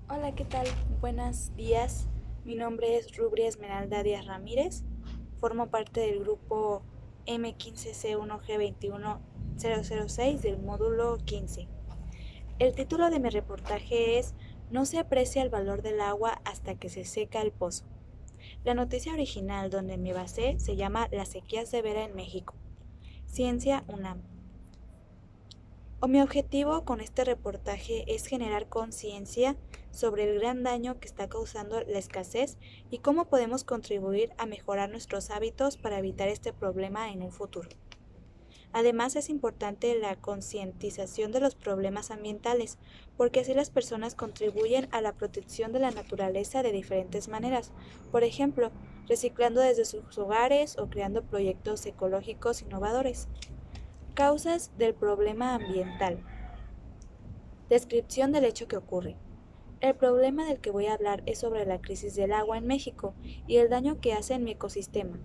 Hola, ¿qué tal? Buenos días. Mi nombre es Rubria Esmeralda Díaz Ramírez. Formo parte del grupo M15C1G21006 del módulo 15. El título de mi reportaje es No se aprecia el valor del agua hasta que se seca el pozo. La noticia original donde me basé se llama La sequía severa en México. Ciencia UNAM. Mi objetivo con este reportaje es generar conciencia sobre el gran daño que está causando la escasez y cómo podemos contribuir a mejorar nuestros hábitos para evitar este problema en un futuro. Además, es importante la concientización de los problemas ambientales, porque así las personas contribuyen a la protección de la naturaleza de diferentes maneras, por ejemplo, reciclando desde sus hogares o creando proyectos ecológicos innovadores. Causas del problema ambiental. Descripción del hecho que ocurre. El problema del que voy a hablar es sobre la crisis del agua en México y el daño que hace en mi ecosistema.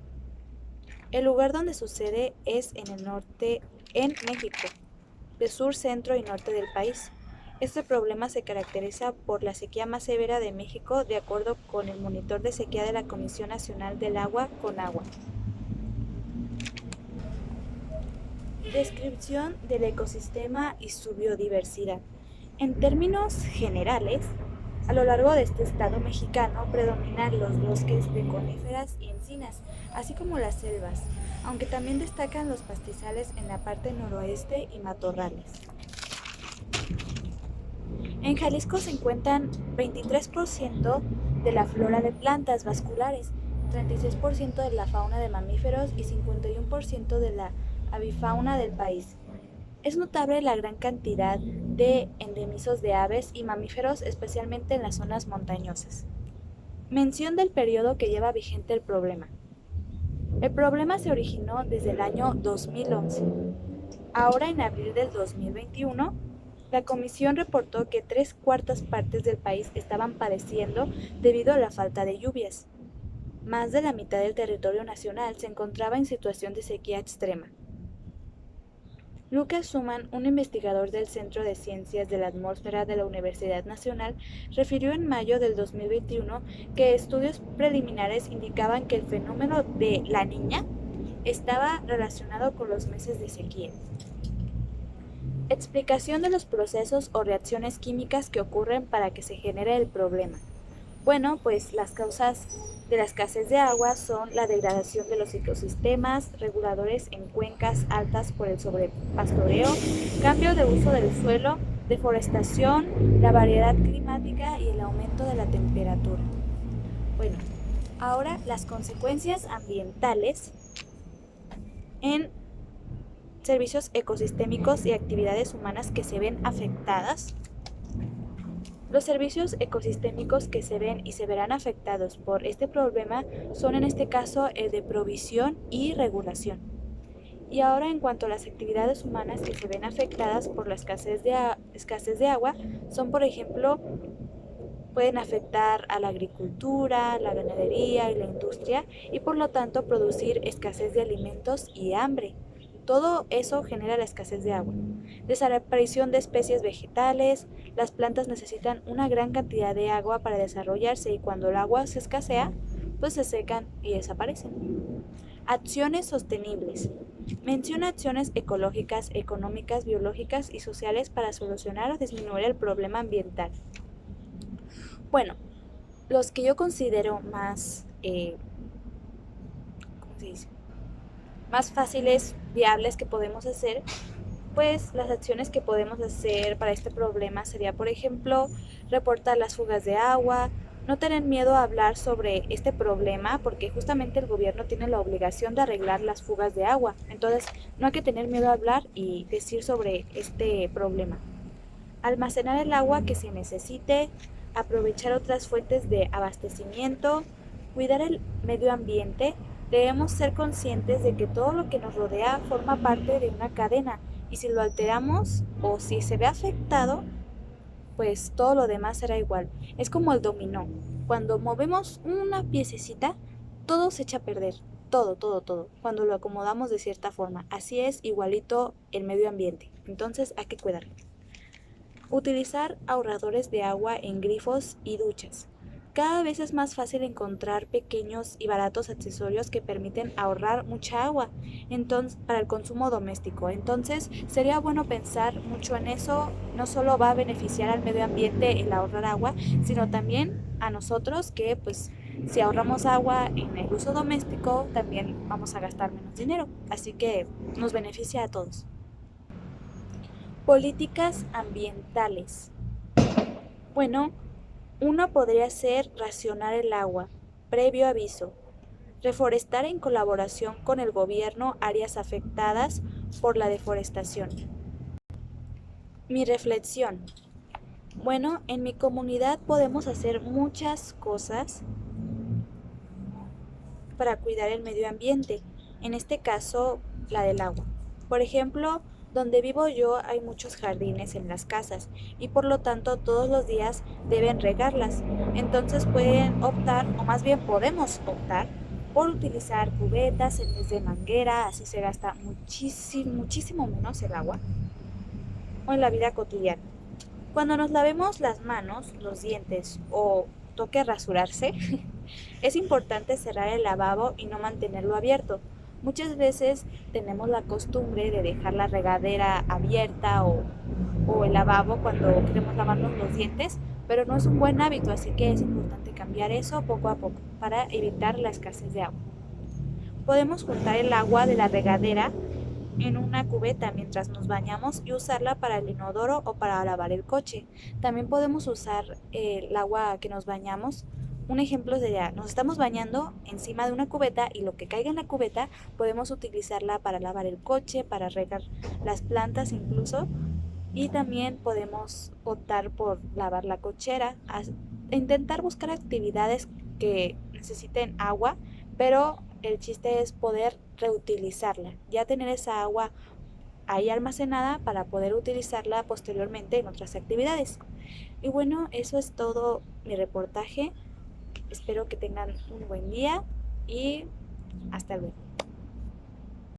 El lugar donde sucede es en el norte, en México, de sur, centro y norte del país. Este problema se caracteriza por la sequía más severa de México, de acuerdo con el monitor de sequía de la Comisión Nacional del Agua, CONAGUA. Descripción del ecosistema y su biodiversidad. En términos generales, a lo largo de este estado mexicano predominan los bosques de coníferas y encinas, así como las selvas, aunque también destacan los pastizales en la parte noroeste y matorrales. En Jalisco se encuentran 23% de la flora de plantas vasculares, 36% de la fauna de mamíferos y 51% de la avifauna del país. Es notable la gran cantidad de endemisos de aves y mamíferos, especialmente en las zonas montañosas. Mención del periodo que lleva vigente el problema. El problema se originó desde el año 2011. Ahora, en abril del 2021, la comisión reportó que 3/4 del país estaban padeciendo debido a la falta de lluvias. Más de la mitad del territorio nacional se encontraba en situación de sequía extrema. Lucas Schumann, un investigador del Centro de Ciencias de la Atmósfera de la Universidad Nacional, refirió en mayo del 2021 que estudios preliminares indicaban que el fenómeno de La Niña estaba relacionado con los meses de sequía. Explicación de los procesos o reacciones químicas que ocurren para que se genere el problema. Bueno, pues las causas de la escasez de agua son la degradación de los ecosistemas, reguladores en cuencas altas por el sobrepastoreo, cambio de uso del suelo, deforestación, la variedad climática y el aumento de la temperatura. Bueno, ahora las consecuencias ambientales en servicios ecosistémicos y actividades humanas que se ven afectadas. Los servicios ecosistémicos que se ven y se verán afectados por este problema son en este caso el de provisión y regulación. Y ahora, en cuanto a las actividades humanas que se ven afectadas por la escasez de agua, son, por ejemplo, pueden afectar a la agricultura, la ganadería y la industria y por lo tanto producir escasez de alimentos y hambre. Todo eso genera la escasez de agua. Desaparición de especies vegetales, las plantas necesitan una gran cantidad de agua para desarrollarse y cuando el agua se escasea, pues se secan y desaparecen. Acciones sostenibles. Menciona acciones ecológicas, económicas, biológicas y sociales para solucionar o disminuir el problema ambiental. Bueno, los que yo considero más, ¿cómo se dice? Más fáciles, viables que podemos hacer, pues las acciones que podemos hacer para este problema sería, por ejemplo, reportar las fugas de agua, no tener miedo a hablar sobre este problema, porque justamente el gobierno tiene la obligación de arreglar las fugas de agua. Entonces, no hay que tener miedo a hablar y decir sobre este problema. Almacenar el agua que se necesite, aprovechar otras fuentes de abastecimiento, cuidar el medio ambiente. Debemos ser conscientes de que todo lo que nos rodea forma parte de una cadena y si lo alteramos o si se ve afectado, pues todo lo demás será igual. Es como el dominó. Cuando movemos una piececita, todo se echa a perder. Todo, todo, todo. Cuando lo acomodamos de cierta forma. Así es igualito el medio ambiente. Entonces hay que cuidarlo. Utilizar ahorradores de agua en grifos y duchas. Cada vez es más fácil encontrar pequeños y baratos accesorios que permiten ahorrar mucha agua para el consumo doméstico. Entonces, sería bueno pensar mucho en eso. No solo va a beneficiar al medio ambiente el ahorrar agua, sino también a nosotros que pues si ahorramos agua en el uso doméstico, también vamos a gastar menos dinero. Así que nos beneficia a todos. Políticas ambientales. Bueno, uno podría ser racionar el agua, previo aviso, reforestar en colaboración con el gobierno áreas afectadas por la deforestación. Mi reflexión. Bueno, en mi comunidad podemos hacer muchas cosas para cuidar el medio ambiente, en este caso la del agua. Por ejemplo, donde vivo yo hay muchos jardines en las casas y por lo tanto todos los días deben regarlas. Entonces pueden optar, o más bien podemos optar, por utilizar cubetas en vez de manguera, así se gasta muchísimo menos el agua, o en la vida cotidiana. Cuando nos lavemos las manos, los dientes o toque rasurarse, es importante cerrar el lavabo y no mantenerlo abierto. Muchas veces tenemos la costumbre de dejar la regadera abierta o el lavabo cuando queremos lavarnos los dientes, pero no es un buen hábito, así que es importante cambiar eso poco a poco para evitar la escasez de agua. Podemos juntar el agua de la regadera en una cubeta mientras nos bañamos y usarla para el inodoro o para lavar el coche. También podemos usar el agua que nos bañamos. Un ejemplo sería, nos estamos bañando encima de una cubeta y lo que caiga en la cubeta podemos utilizarla para lavar el coche, para regar las plantas incluso. Y también podemos optar por lavar la cochera, intentar buscar actividades que necesiten agua, pero el chiste es poder reutilizarla, ya tener esa agua ahí almacenada para poder utilizarla posteriormente en otras actividades. Y bueno, eso es todo mi reportaje. Espero que tengan un buen día y hasta luego.